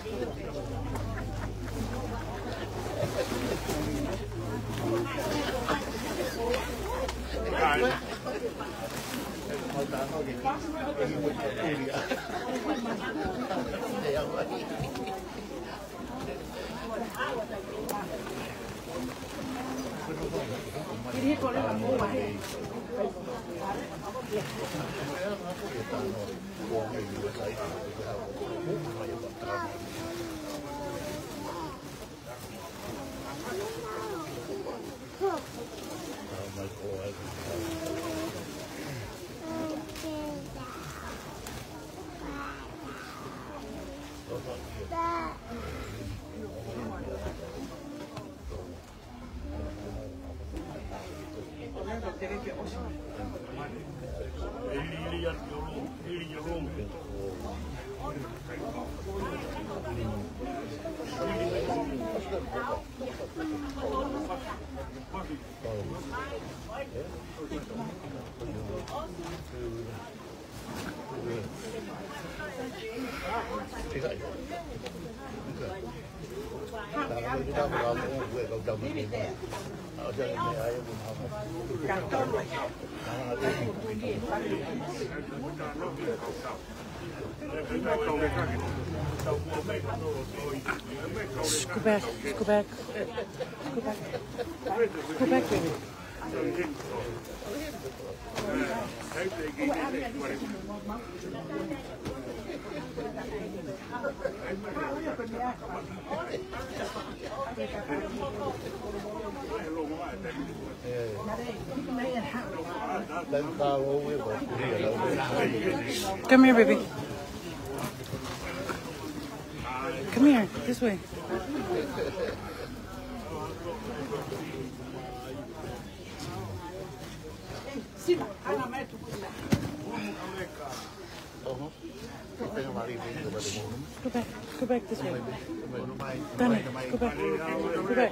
Go back, go back, go back, go back, baby. Come here, baby. Come here, this way. Go back this way. Done. Go back. Go back.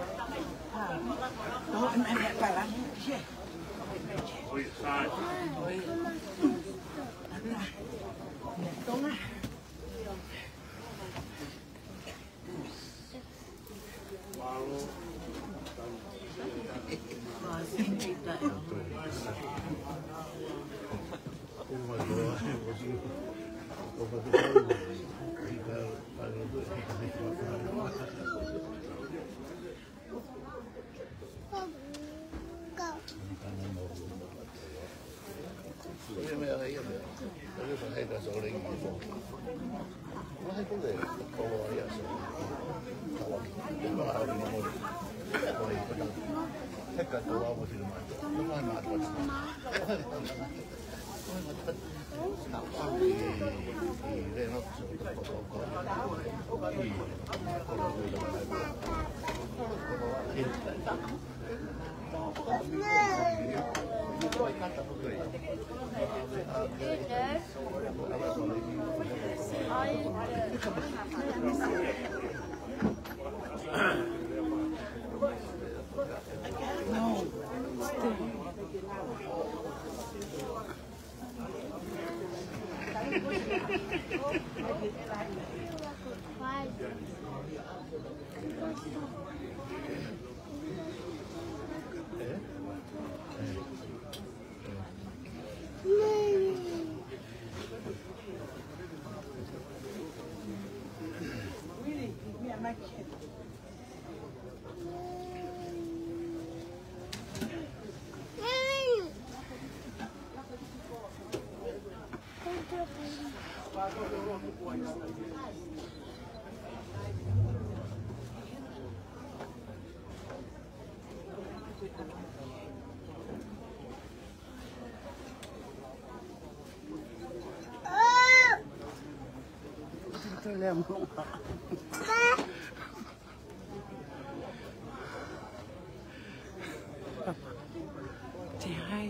Say hi.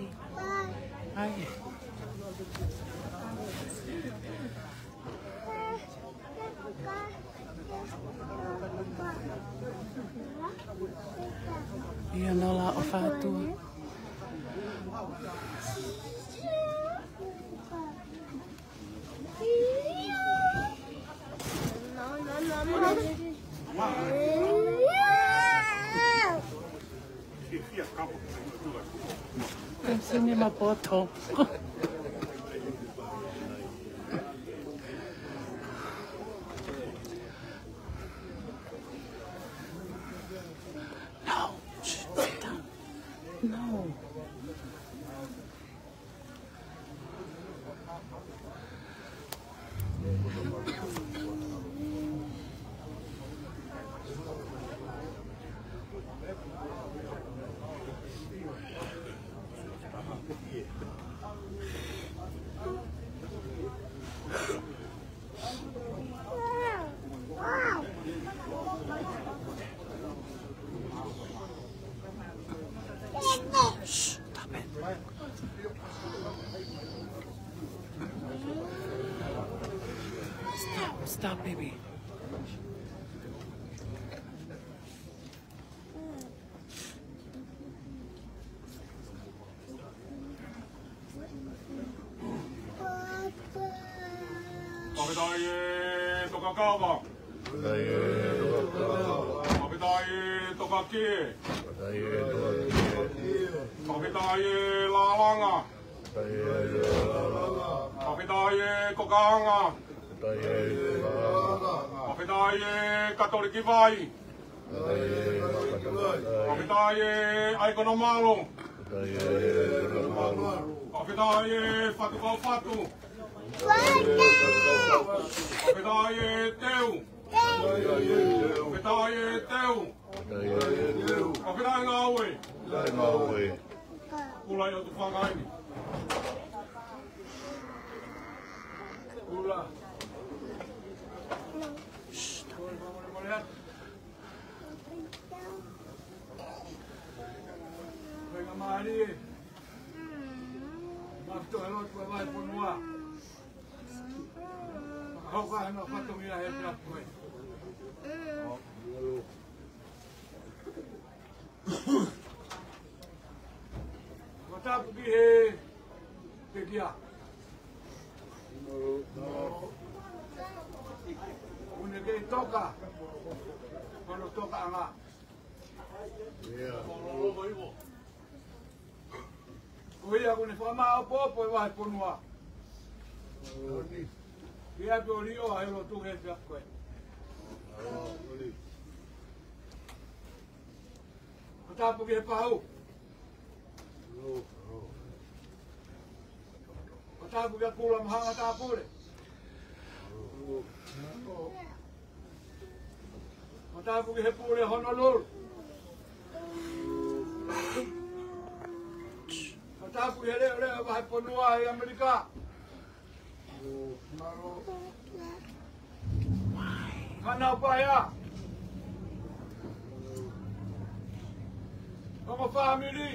Hi. Yan wala ako fato. No. Sini mapotong. No, sit down. No. Stop, baby. Kapitaye Tokakawa. Kapitaye Tokaki. Kapitaye Lalanga. Kapitaye Kokanga. Kapitaye Katoliki Vai. Kapitaye Aikonomalo. Kapitaye Fatukau Fatu. Kapitaye Teu. Kapitaye Teu. Kapitaye Ngawe. Pula yo tu whangai ni. Pula. Venga Mari. Makto helot kwa vai punua. Kau kan nak patut dia hebat kau. Kata pergi dia. Una que toca. Cuando toca anga. Koi aku ni fama apa vai punua. Dia beli oh ayo tu hebat kau. Kata pergi pau. Kata pergi pulang hang kata apa le? Kata pergi pulang Honolulu. Kata pergi le bahai penua Amerika. Kenapa ya? Kamu family.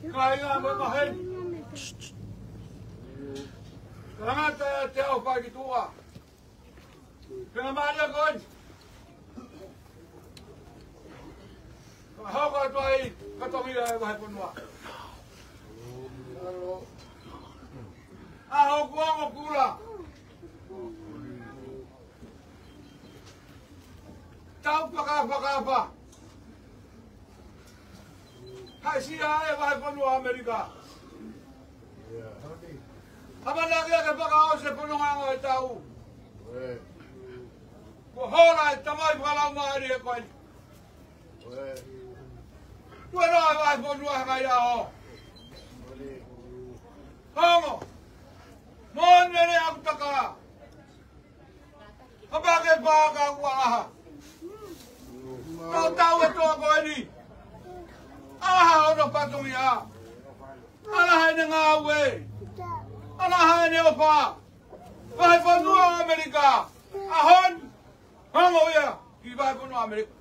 Kaya memahen. Sangat jauh pagi tua. Kenapa ada kon? Kau kau tuai kata dia bahai punua. Aku gua pula. Tahu apa? Hai siapa bahai punua Amerika? Apa lagi ada pakau sepuluh orang tahu? Bohongan tamai kalau mari kau. Dua orang punua kaya oh. Hongo. Mon nene aku taka. Apa ke baga wah. Kau tahu itu apa ini? Ono patung ya. Hanya ngawe. Hanya apa? Bahai penua Amerika. Ahon. Hongo ya. Bahai penua Amerika.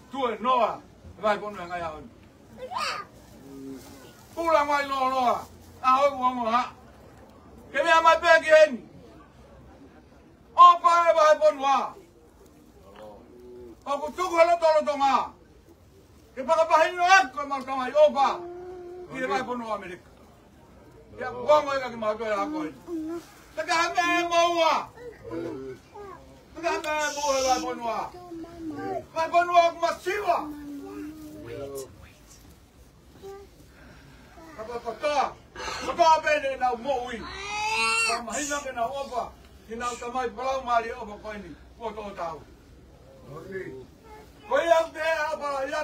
Tuh Noah. Bahai penua ngayahon. Pulang mai loa. Ahoy uang ha. Kami amat bagian. Apa yang bahai penua? Aku tunggu kalau tolong ah. Kita bahin nak kalau mau kami opa. Kita bahai penua Amerika. Ya buang ai ka ma to ya ko. Ta ka me mo wa. Ta ka me mo la bon wa. Ma bon wa ma siwa. Apa ta? Apa bene na mo wi. Ma hina ke na opa. Hina ka mai bra ma ri opa ko ni. Ko to tao. Ko yang te apa ya.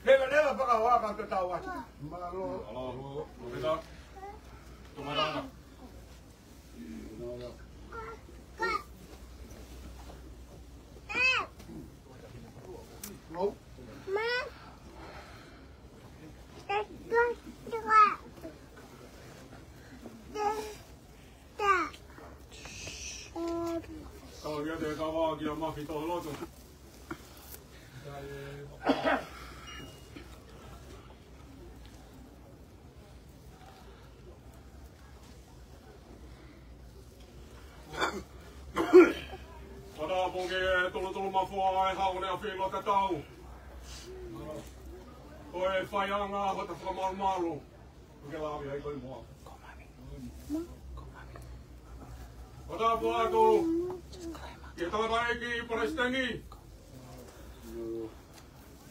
Neva para wa ka to tao wa. Malo. Alo, kita. Tumarana. No. Ma. Kalau dia ada kawan dia mah kita lo tu. Pada bonge tolu mafua ai hau ne afilo tatau. Oi faianga hota fra malu. Porque lá ai koi mo. Pada boa tu. Kita vai aqui para estengi.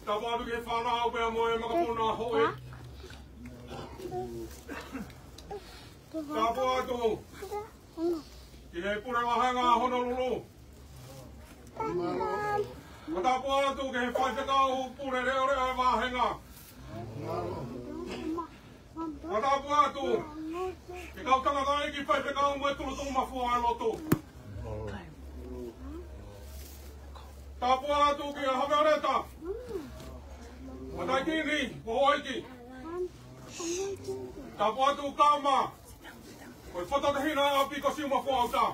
Tava do que fala o bem moe makapuna hoe. Tava tu. Ia pura hanga Honolulu. Mata po tu ke fai te kau pura re wahenga. Mata po tu. Ke kau tanga kai ki fai te kau mo tu mafua lotu. Ta po tu ke havereta. Mata kini boiki. Ta po tu kama. Koi foto te hina api ko siuma fuauta.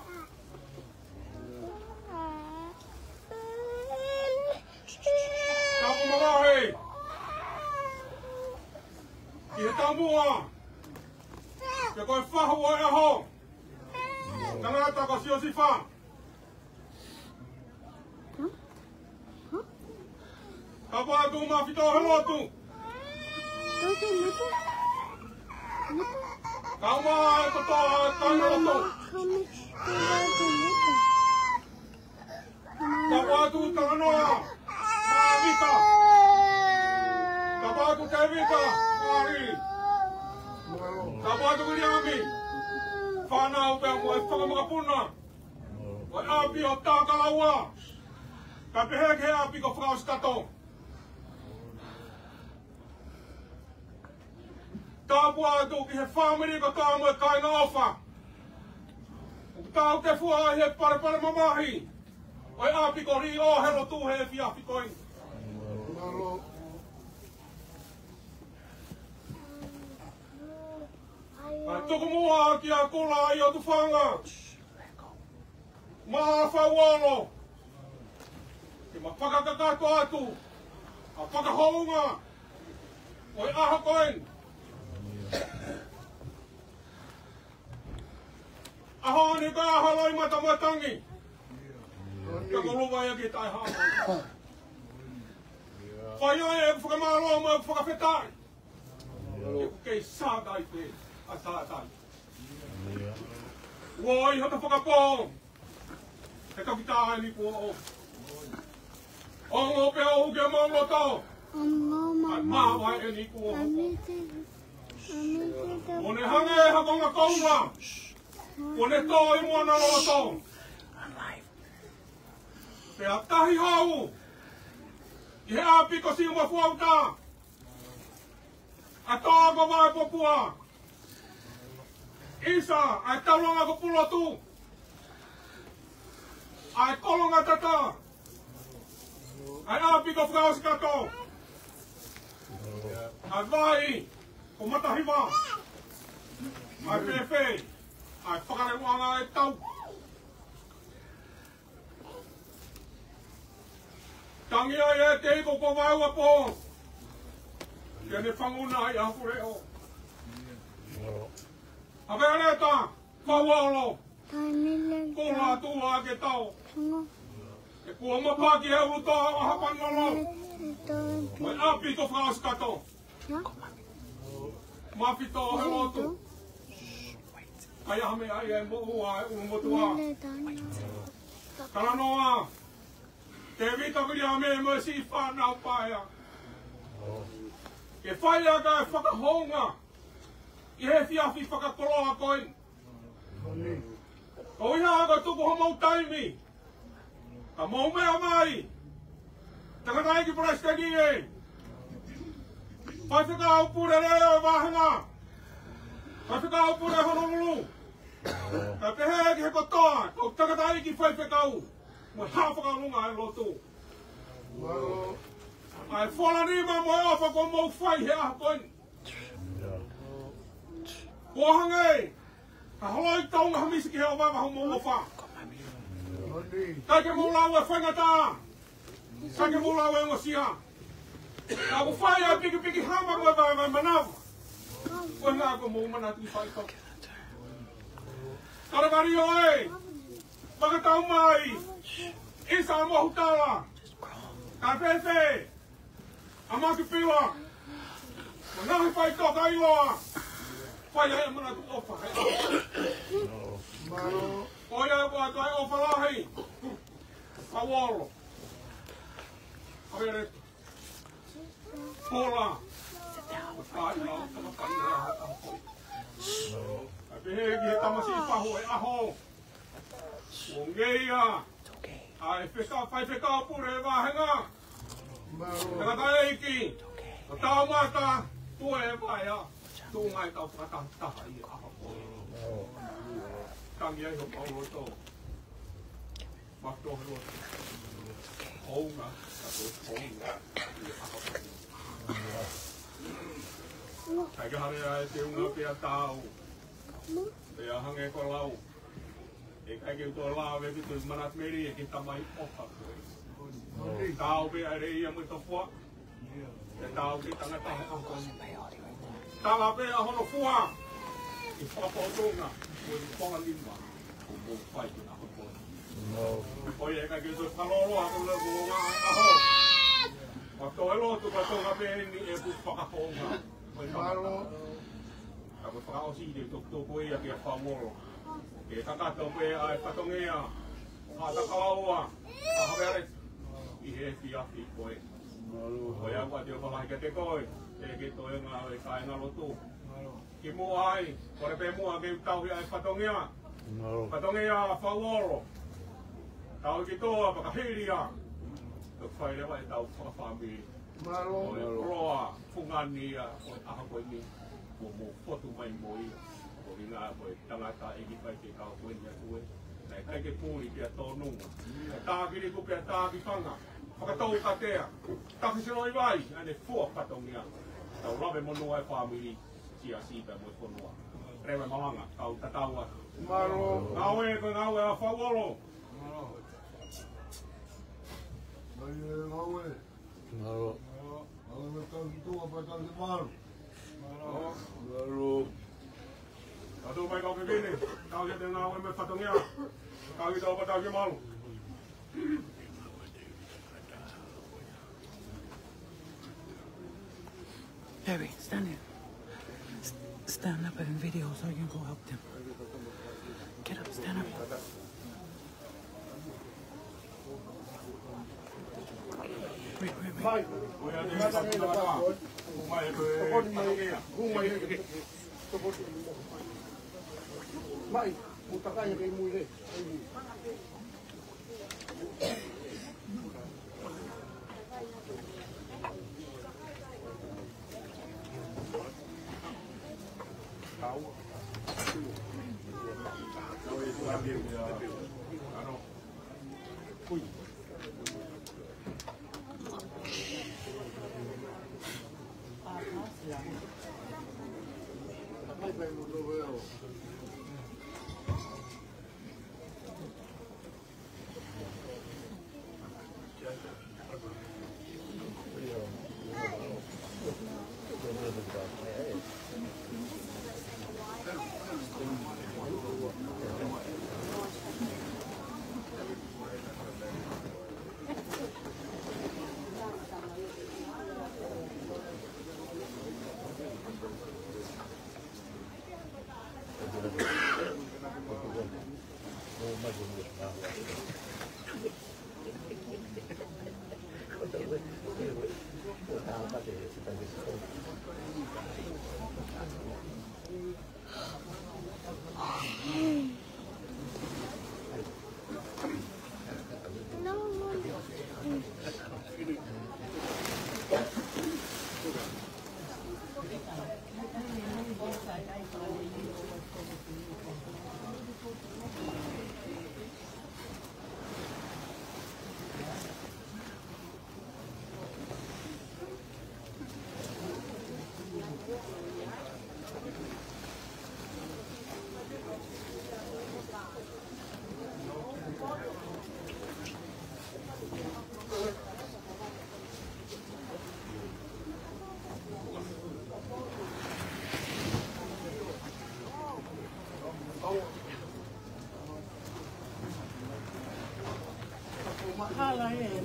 Kamu malahi. Ia tamua. Ke koi fahu o e ho. Tangata ko sio si fa. Kapa tu ma fito helo tu. Kamu itu tanya itu. Kamu itu tanya, Mavita. Kamu itu Kevita, Mari. Kamu itu Williami. Fana udah mulai fana makapuna. Api otak kalawa. Tapi heke api kau frau stato. Tapua tu ki he family ko ta mo kai na ofa. Ta te fua he para mamahi. Oi api ko ri o hero tu he fi api koi. Tuku mua ki a kula i o tu whanga. Ma whawalo. Ki ma whakakakato atu. A whakahounga. Oi aha koen. Aho ni ka haloi matatangi. Ka kuluwa ya kita ha. Faya e whakamalo mo whakawhetai. E kei sātai te. A sātai. Woi hata whakapō. He kakita ni kua o. Ongo pia o kia mauloto. Ai mawai e ni kua o. One hange hakonga kaunga. One toi mua na loto. Pea tahi hau. I he api ko siuma fuauta. A tāga vai popua. Isa, ai taulanga ko pulotu. Ai kolonga tata. Ai api ko frauskato. Ai vai. Ko matahiwa. Ai pepe. Ai whakarewana e tau. Tangi ai e te iko ko waua po. Kia ne whanguna ai ahu reo. Hawe areta, whaualo. Ko la tua ke tau. E kua mapaki he uruta a hapanolo. Mai api ko whakaskato. Mafito he lotu. Ai hame ai e mo'ua e umotua. Kalanoa. Te vita kuri a me mo si whanau paia. Ke whaia ka e whakahonga. I he whiawhi whakakoloa koe. Ko iha ka tuku homau taimi. Ka mau mea mai. Takatai ki prestegi e. Pai whika upure reo e wahanga. Pai whika upure honongulu. Ka pehe ki he kotoa. Ko takatai ki whai whikau. Mo hawhakalunga e lotu. Ai whalanima mo e awha ko mau whai he aha koe. Kohanga e. Ka holoi taunga hamisi ki he o wawa ho mo ofa. Kai ke mo lau e whangata. Kai ke mo lau e ngosia. Ka ko whai a piki piki hama ko e wawa manawa. Koe ngā ko mo mana tu whai tau. Karakari o e. Pakatau mai. Isa mo hutala. Ka pepe. Amaki pila. Manahi whai tau ka iloa. Whai hea mana tu ofa hea. Oia ko atu ai ofa lahi. Kawolo. Awere. Pola. Kai lau tama kaina hata hoi. Ai pehe ki he tamasi pahu e aho. Ongeia. Ai wheka, whai wheka pure e wahenga. Takatai eiki. O tau mata. Tua e waia. Tu ngai tau whakataha i aho hoi. Tangi ai ho paulo tō. Mato he loto. Hounga. Tato hounga. I aho hoi. Ai ka hare ai te unga pia tāu. Pia hange ko lau. E kai ke tō lau e kitu manat meri e ki tamai ofa koe. Tāu pia e rei a mui tō fua. E tāu ki tangata he aho. Tanga pia hono fua. I whakapotunga. Koe ni whanga lima. Ko mō whai ki aho koe. Koe e kai ke tō whalolo ako le ko ngā aho. Wa tō e lotu ka tō ngā pia ni e ku whakaponga. Malo. Ako whakaosi te tōko ia ki a whamoro. Ke takato pe ai whatongea. A takaua. A haweare. I he whiawhi koe. Koe a kua te o whalahi ke te koe. E ke tō e ngā e kai ngā lotu. Ki mua ai. Kore pe mua ke tauhi ai whatongea. Whatongea a whaworo. Tau ki tōa whakahiria. Tō whai rewa e tau whakawhami. O e roa, fungani a aha koe ni. Mo whotu mai mo i. O i ngā koe tangata e ki whai ke kao koe ni a koe. Nei kai ke pūri pia tō nunga. E tākiri ku pia tāki whanga. Whakatau ka tea. Taki sino i vai, ane fua patongia. Tau lawe monua e whamiri. Sia sipa mo i whanua. Rewe malanga, tau tataua. Ngawe koe ngawe a whawolo. Ngawe. Malo. Kalau mereka itu apa kali malu? Lalu. Kalau mereka begini, kau jadi ngawin berpatungnya, kau itu apa kali malu? Barry, stand here. Stand up in video so you can go help them. Get up, stand up. Wait. Mai, mutaka ya kay muile. Mahala yan.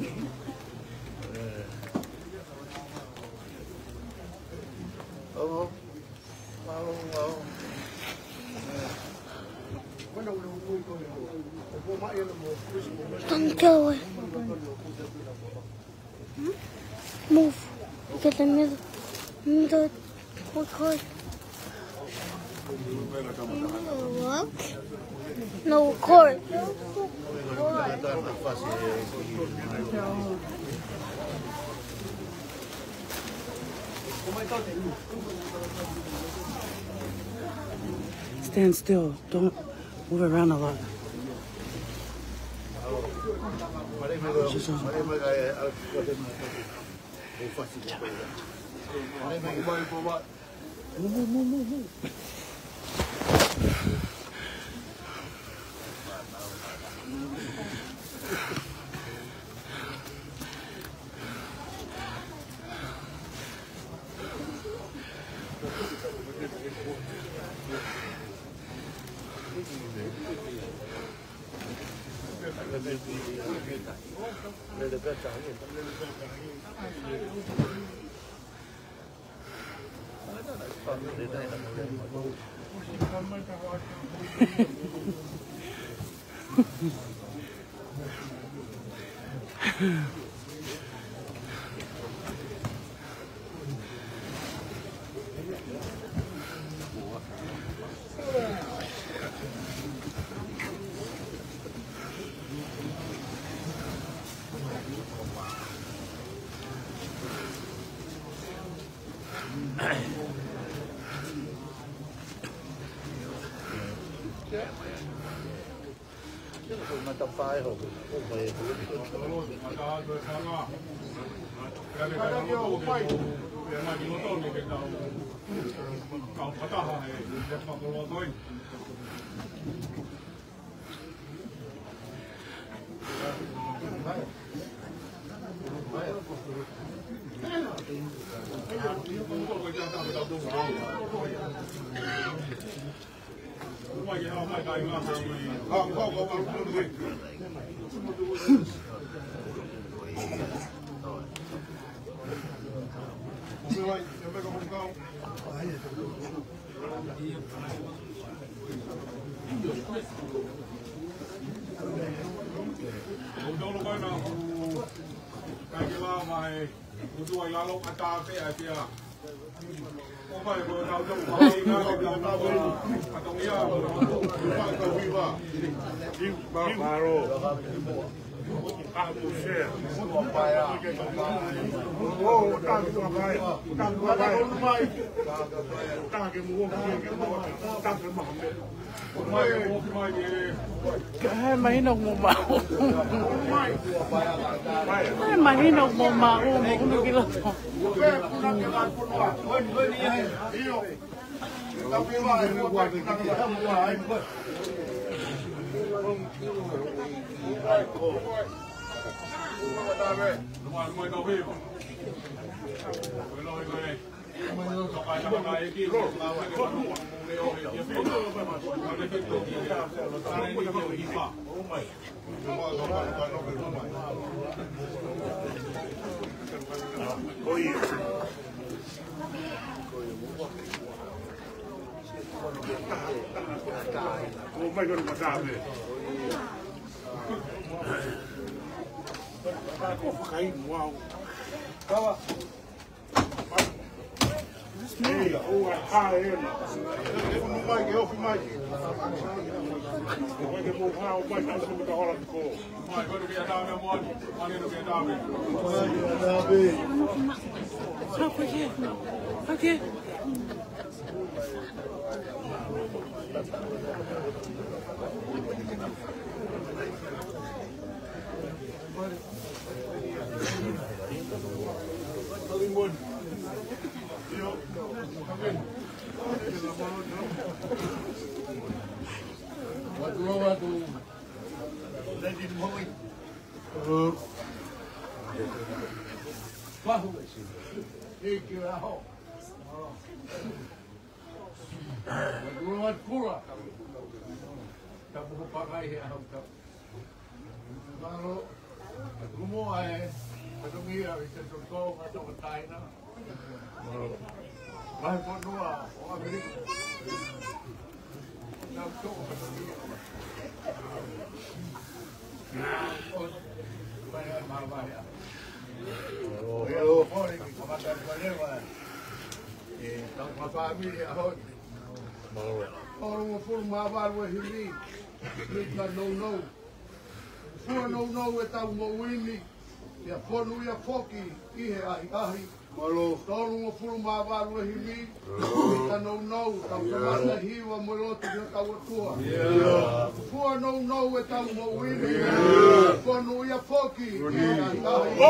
Don't go away. Move. Get the middle record. What? No record. Stand still. Don't move around a lot. Move. Ay, mahinog mo ba? Ay, mahinog mo ba? Ano gila mo? Mai ko ma sabe. Ko kai wow. Tava. Ei, o ha ele. Não vai que eu fui mais. Vai que vou falar o mais tanto que tá rolando com. Vai, quando vier dar meu modo, ali no vier dar. Stop aqui. Aqui. Ya fonu ya foki ihe ahi malo tolu mo fulu ma ba lo himi ta no ta ma hiwa mo lo tu ta tua fu no e ta mo wini fonu ya foki ihe ahi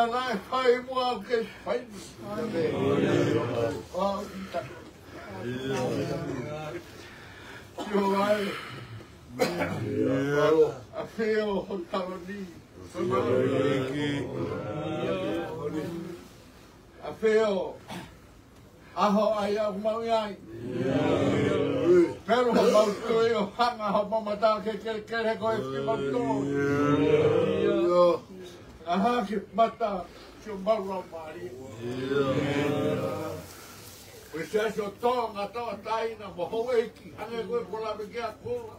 lai kai mua ke pai. Yo ai. A feo ho taloni. A feo. Aho ai au mau ai. Pero ho mau toi o hanga ho mamata ke he koe ki mau to. Aha ki mata ki o mau rau mari. Koe se aso tonga tawa taina mo ho eiki. Ange koe kola me kia kola.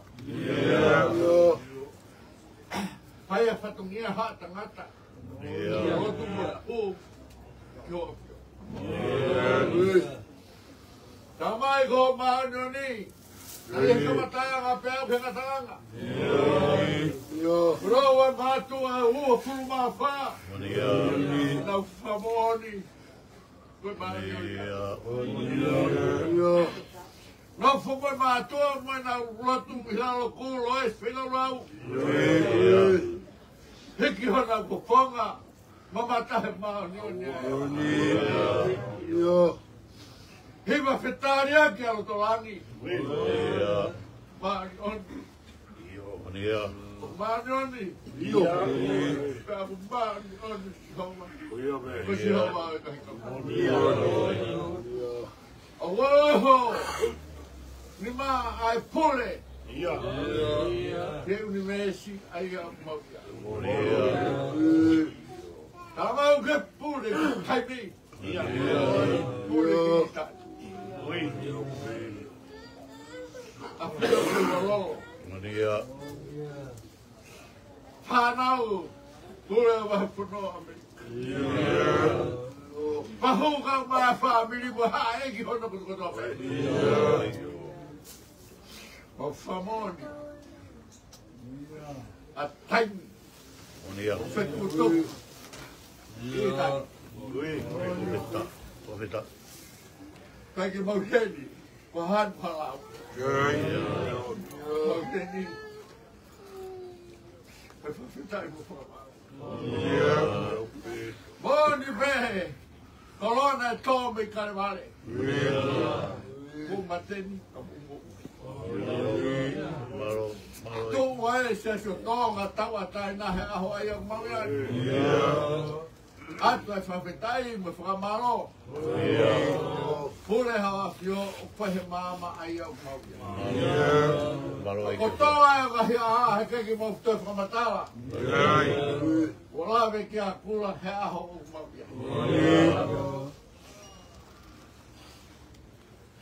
Pai a whatungia ha tangata. Rotu mo pū. Kio. Tamai ko maano ni. Nai kamataya nga peo ke ngatanga. Roa matua ua furu mawha. Na whamoni. Koe maano ni. No whamoi matua mo na rotu mihalo kulo e whina rau. Hiki hona kuponga. Mamatahe maano ni. Hiva whetaria ki alo tolangi. Maani oni. Maani oni. Pēapu maani oni shihoma. Ko shihoma e kahika. Awoho. Ni maa ai pule. Te unimesi ai a mauia. Tamau ke pule ki taipi. Pule ki taipi. A whio ki malolo. Whanau. Pule o wahi punoa me. Mahu ka maa whamiri mo haa eki hono kutukotoa me. O whamoni. A taimi. O whekutoku. Profeta. Kai ki mauteni, ko han palau. Mauteni. Kai whawhitai mo whamau. Moni pehe, kolona e tō me kare wale. Ko mateni, ka mungo. Tō wae se so tōnga tawa tai nahe aho ai au mauiai. Atu e whawhitai me whakamaro. Pule hawa whio o pahe māma ai au mauia. Ko toa e wahi aha he keki mau tō whamatawa. Ko lawe ki a kula he aho o mauia.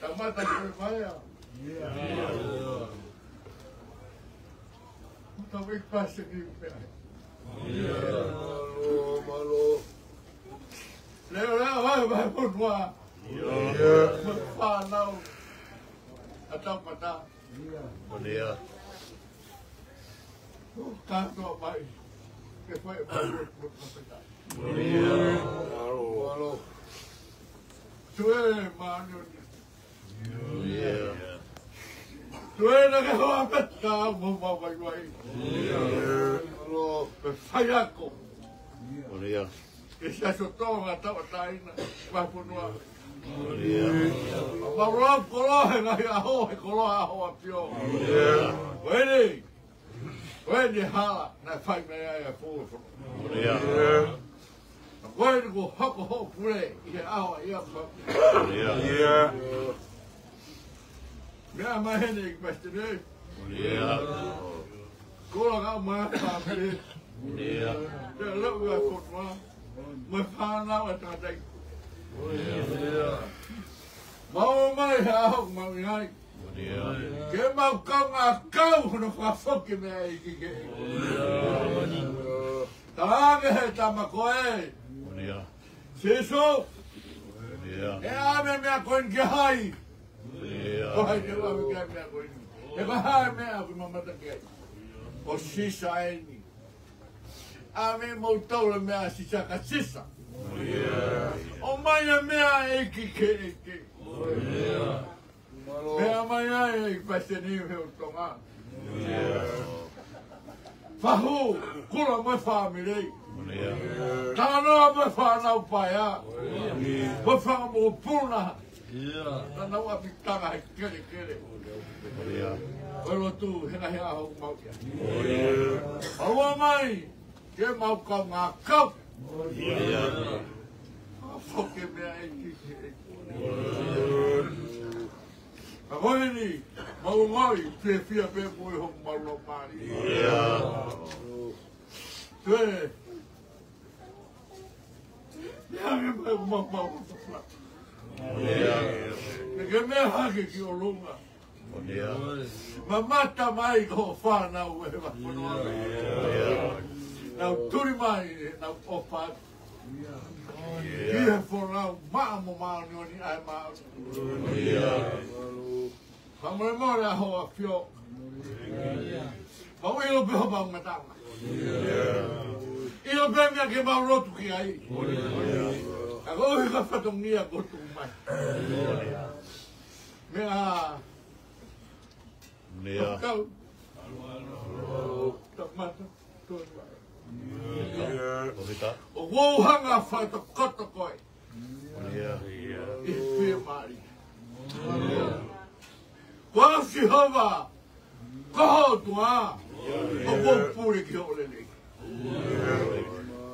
Ta mata kore whaia. Ta wik pasa ki pēhe. Malo. Leo vai punua. Whanau. Atau mata. Kato mai. Ke foi mai muito. Malo. Tue mano. Tue na ke hoa peta mo vai vai. Malo. Faiako. Que se aso tonga tawa taina, vai punua. Maroa kolohe ngai aho he koloha aho a pio. Weni hala, na whai mea ai a fōwha. Weni ko hoko ho pule, i he aho a ia wha. Mea mahene i kweste nei. Kola ngā mai whamere. Te lau a kotua. Mai whanau a tātai. Mau mai he aho mau ngai. Ke mau kau ngā kau hono whawhoki mea i ki ke. Tānge he tamako e. Siso. E ame mea koin ke hai. Ko hai ke ame ke mea koin. E ka hai mea ki mamata ke. O sisa e ni. Ame mau taule mea sisa ka sisa. O mai a mea e ki ke e ke. Mea mai a e pese ni he o tonga. Whahu, kura mai whamirei. Tanoa me whanau pai a. Me whanau puna. Tanau a pitanga he kere. Olo tu hena hea hau mau ia. Aua mai, ke mau kau ngā kau. Whoke mea e kiki. A hoi ni, mau ngoi, te fia pe mui hong malo mari. Tue, nea me mau whakla. Ke mea hake ki o lunga. Ma mata mai ko whanau e wapunua. Nau turi mai, nau opa. Kia whanau maamo maoni oni ai maoni. Whamore more a hoa whio. Mau ilo peho mau matanga. Ilo peho mea ke mau rotu ki ai. A kohi ka whatongia kotu mai. Mea... Nea. Kau. Tak mata. O wauhanga whaita kata koe. I whia mari. Kua si hawa. Kaho tua. O wopuri ki o lele.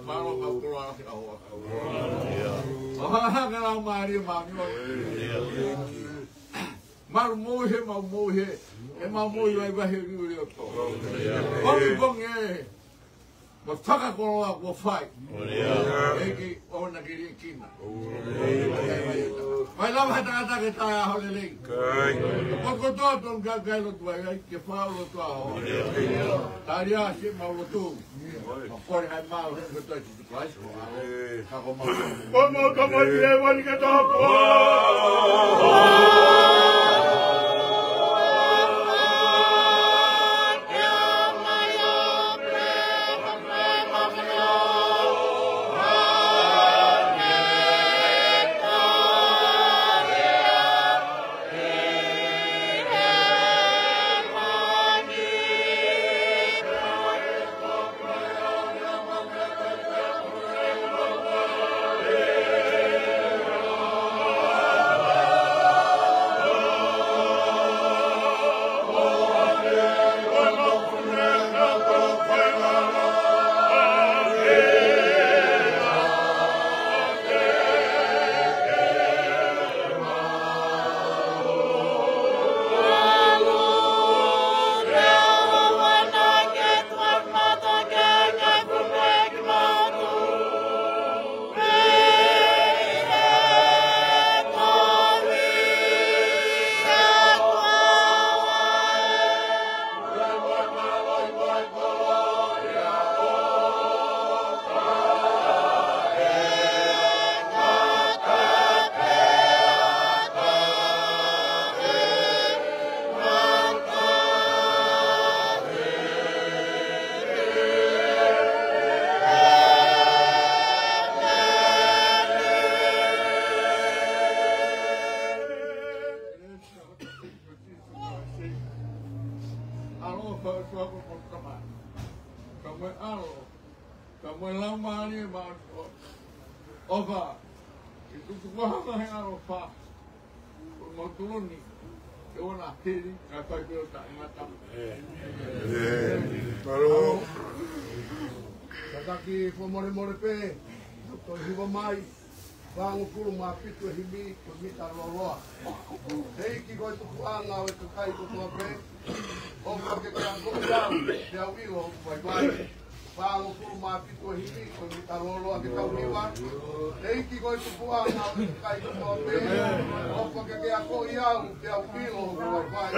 Maro ka kura ki a hoa. O hanga rau mari mami. Maru mohe, mau mohe. E mau mohi wai wahi uri o tō. Kongi kongi e. Ma whakakoroa kua whai. Eki ona ki ria kina. Vai lawa he tangata ke tae aho le lei. Koko toa ton ka kailo tua ai. Ke whaolo tua aho. Tari a si maulo tū. Ma kore hai mau he ko toi tu klais ko aho. Kako mau. Komo komo i e wani ka topo. Opa, itu semua hal yang apa? Mau turun nih, itu nak kiri, apa itu tak matang. Baru, kaki pemori pe, doktor hiba mai, bangun puluh mapi tu hibi, kita loloa. Hei kiko itu kuanga, itu kai itu tua pe, opa kita yang kau dia wilo, bye. Bangun puluh mapi tu hibi, kita loloa kita wiwa. Hei kiko itu kuanga, itu kai itu tua pe, opa kita yang kau dia wilo, bye.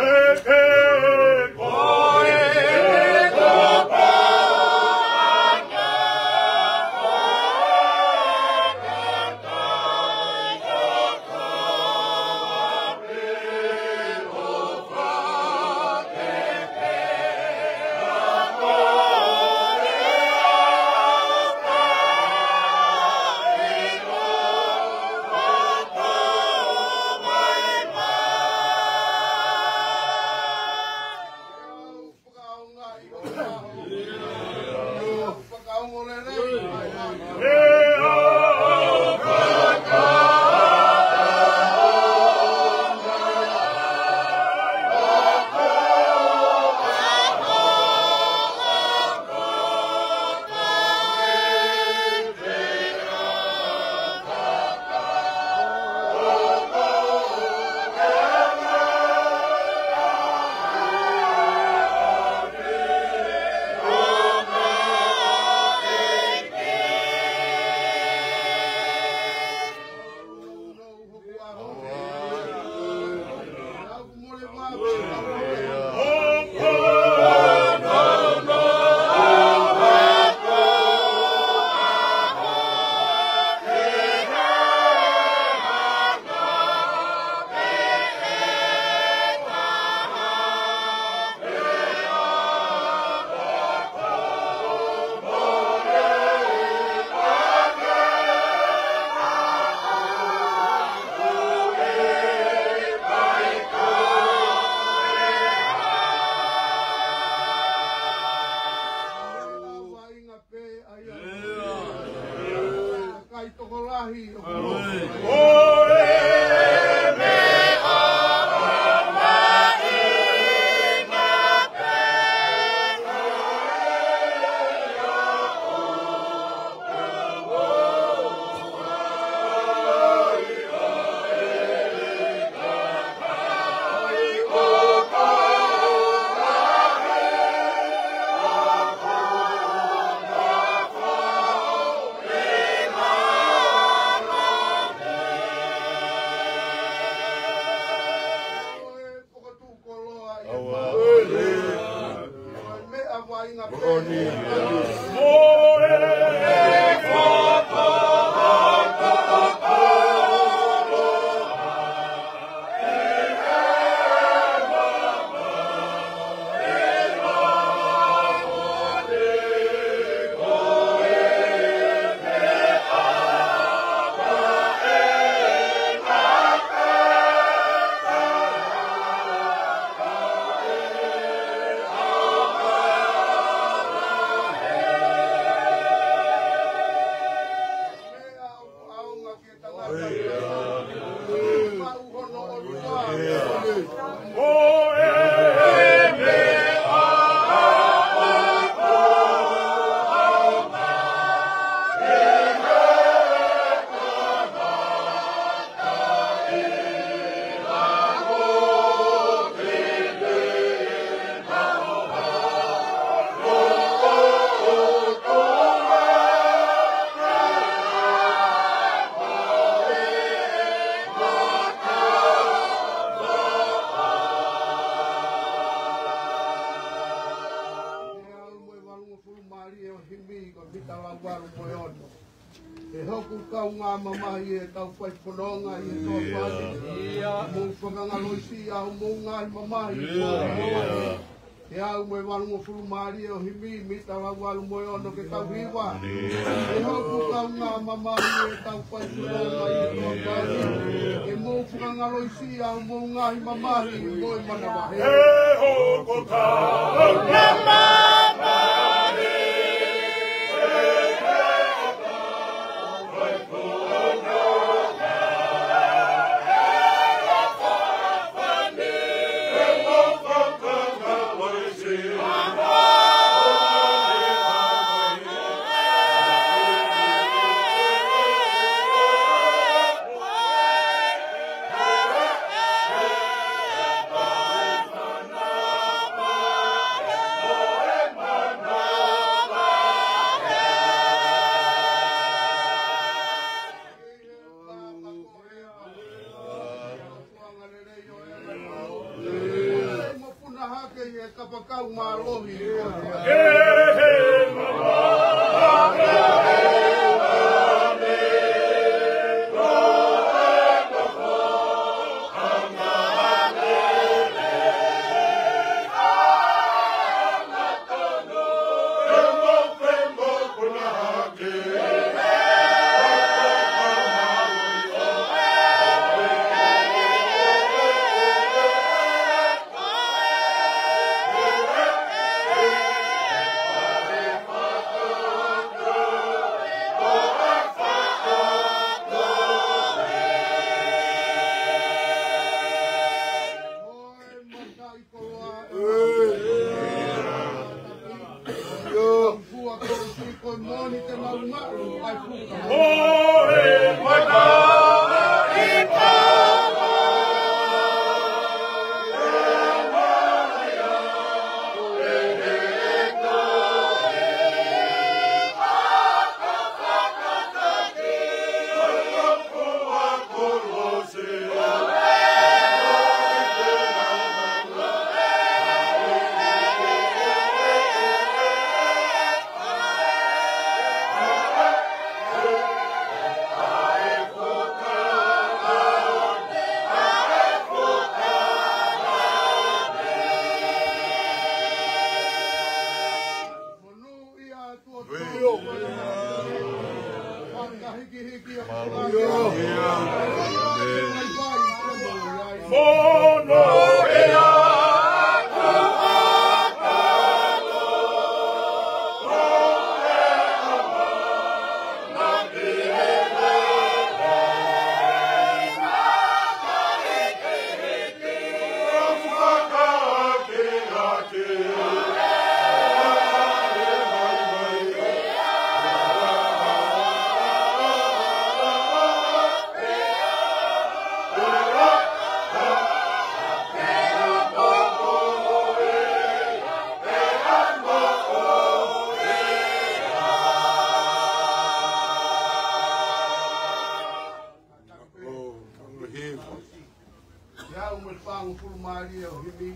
Maria o himi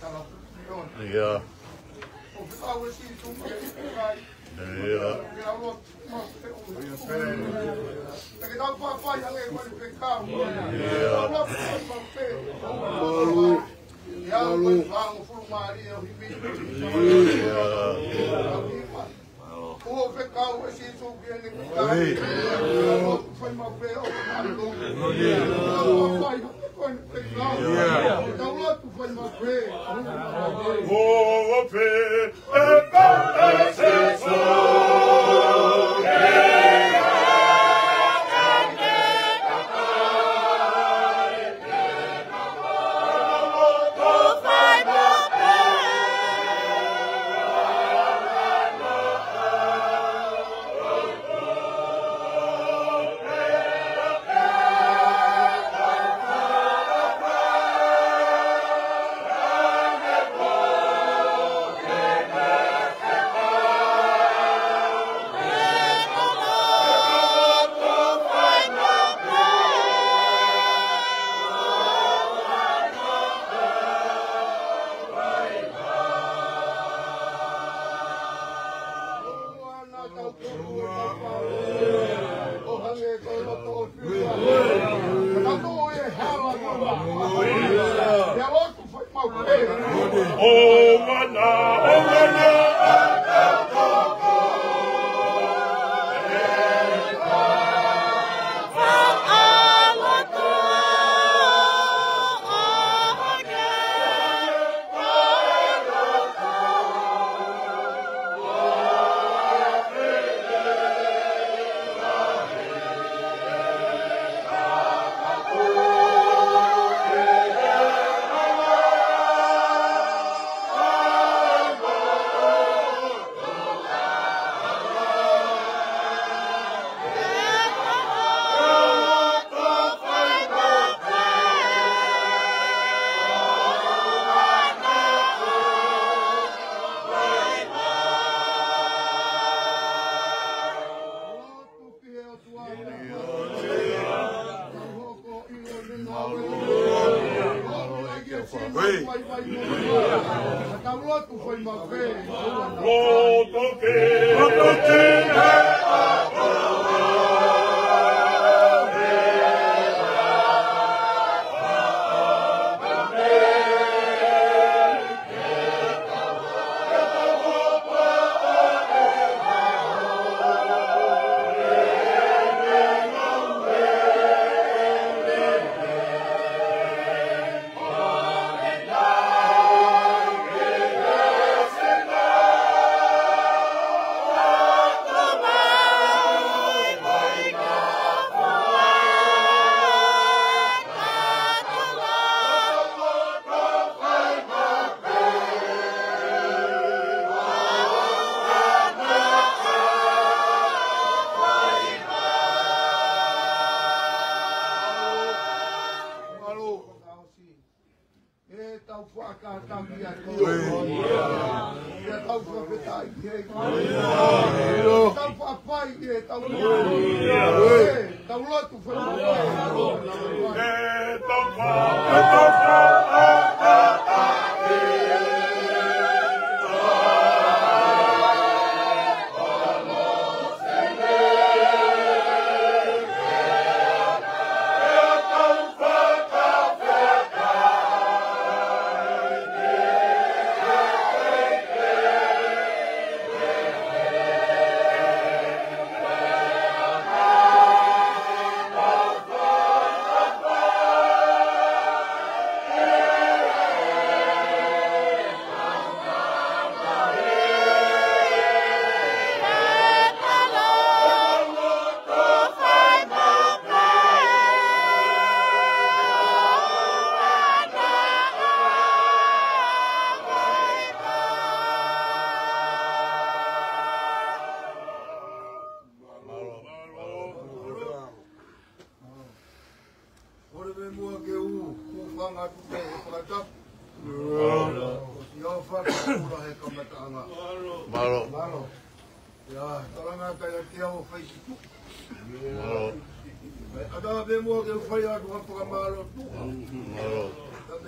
tala pion. Yeah. O fiawe si tunga kai. Yeah. Kira lo ma pe o. Te dau pa pa ya le kwa pe ka. Yeah. Ma pe. Malu. Ya lo vang fu Maria o himi. Yeah. O pe ka o si tunga ni kai. Foi ma pe o.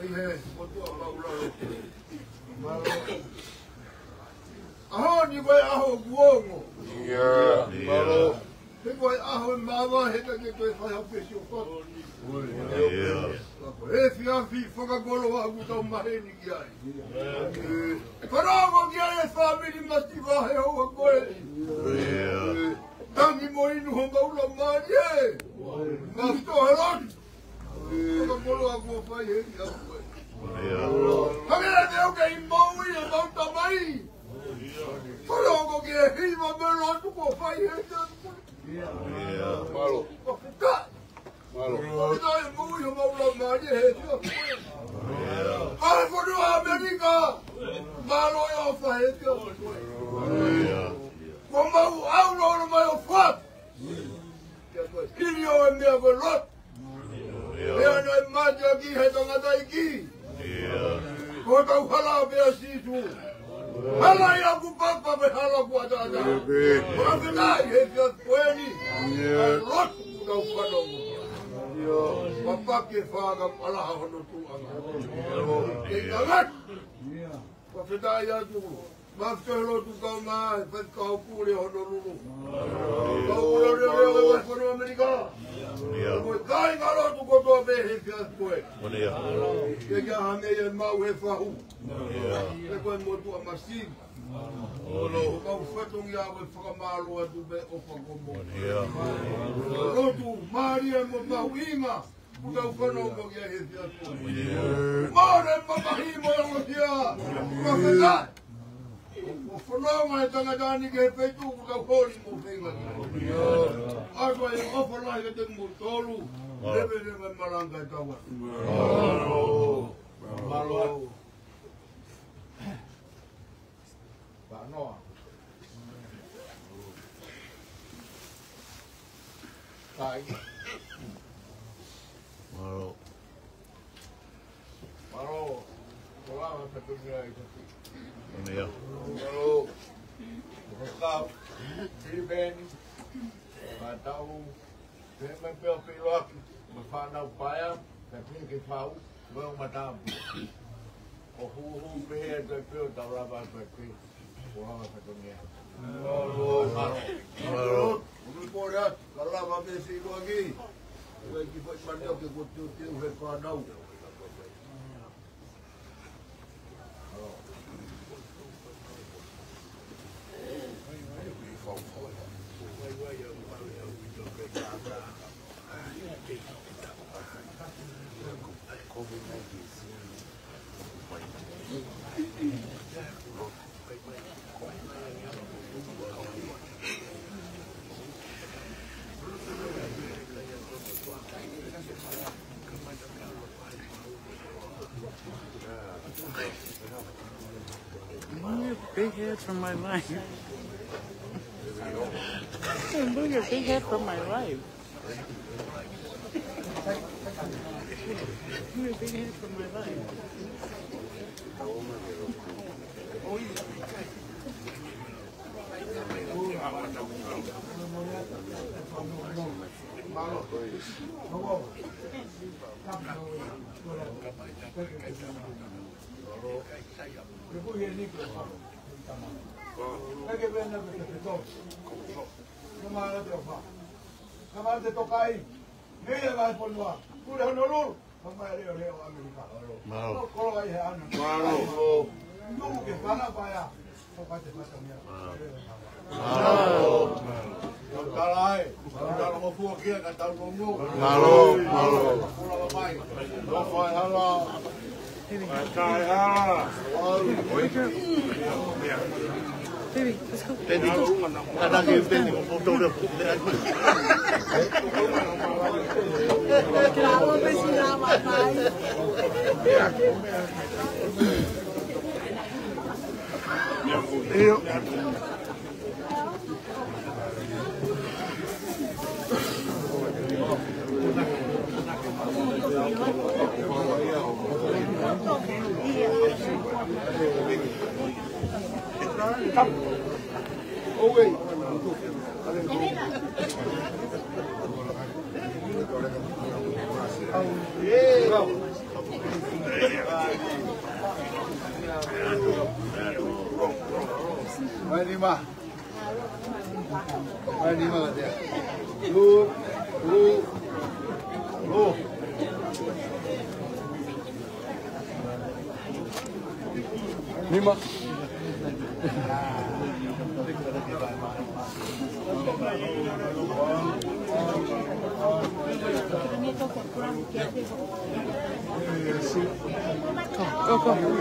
Ihe, motua maularo. Aho ni koe aho guongo. Yeah. Malo. Ni koe aho mawa heka ke koe whai hau pesi o koto. E fiafi whakagolo wa tau maheni ki ai. Whanongo ki ai e whamiri mati wahe hoa koe. Tangi mo inu ho maula mani e. Mafto heroni. Whakagolo wa kua whai heni au koe. Hangera te auke I maui e mauta mai. Whanongo ki e hiwa mero atu kua whai heni au koe. Malo. Malo. Ito e mui ho maula mani e he tia koe. Kare whanua Amerika. Malo e o whai heni au koe. Ko mau au no mai o fat. Kiri o mea ko lot. Mea no e maja ki he tonga tai ki. Ko tau hala mea sisu. Hala ia ku papa me hala ku atata. Ko a whenai he kia koeni. A lot ku tau whanongo. Papa ke whaga alaha hono tu anga. Ke kagat. Ko whenai atu. Mafto tu kau mai, pet kau pule hono lulu. Kau pule lulu lulu kono Amerika. Kau kai ngalo tu kau tu be he fias koe. Ke kia hame e mau he fahu. Ke koe motu a masin. Kau whetong ia koe whakamalo atu be opa komo. Rotu, Maria mo mau inga. Kau whanongo kia he fias koe. Mare mamahimo e mo kia. Kau whenai. O whanonga e tangatani ke he peitu ku kau hori mo whenga ki. Aswa e whawhanai ke te mo tolu. Lepe lepe maranga e tawa. Malo. Malo. Whanoa. Tai. Malo. Malo. Kolama petunia e kasi. Hello. Hello. Filipeni. Matau. Saya peo pilok. Mafana upaya. Tapi ke pau. Mau matam. Ohu behe ke peo tawaba pe. Kolama petunia. Hello. Unu porat. Kalama besi lagi. Lagi buat pandau ke kutu tiu he pandau. Big head from my life. Look at big head from my life. Look at big head from my life. Kamar de tokai, meia vai por lá. Pura honor, vamos aí o América. Malo. Coloca aí ano. Malo. Não que para para. Só vai ter mais minha. Malo. Tokai. Kalau mau fu aqui, cantar o gongo. Malo. Malo. Pula vai. Não vai hala. Vai hala. Baby, let's go. Ada game ni foto dia. Grava pra ensinar mais. Eu Oh wait. Yeah. Mima. Ay, Mima ka dia. Lu. Mima. Go.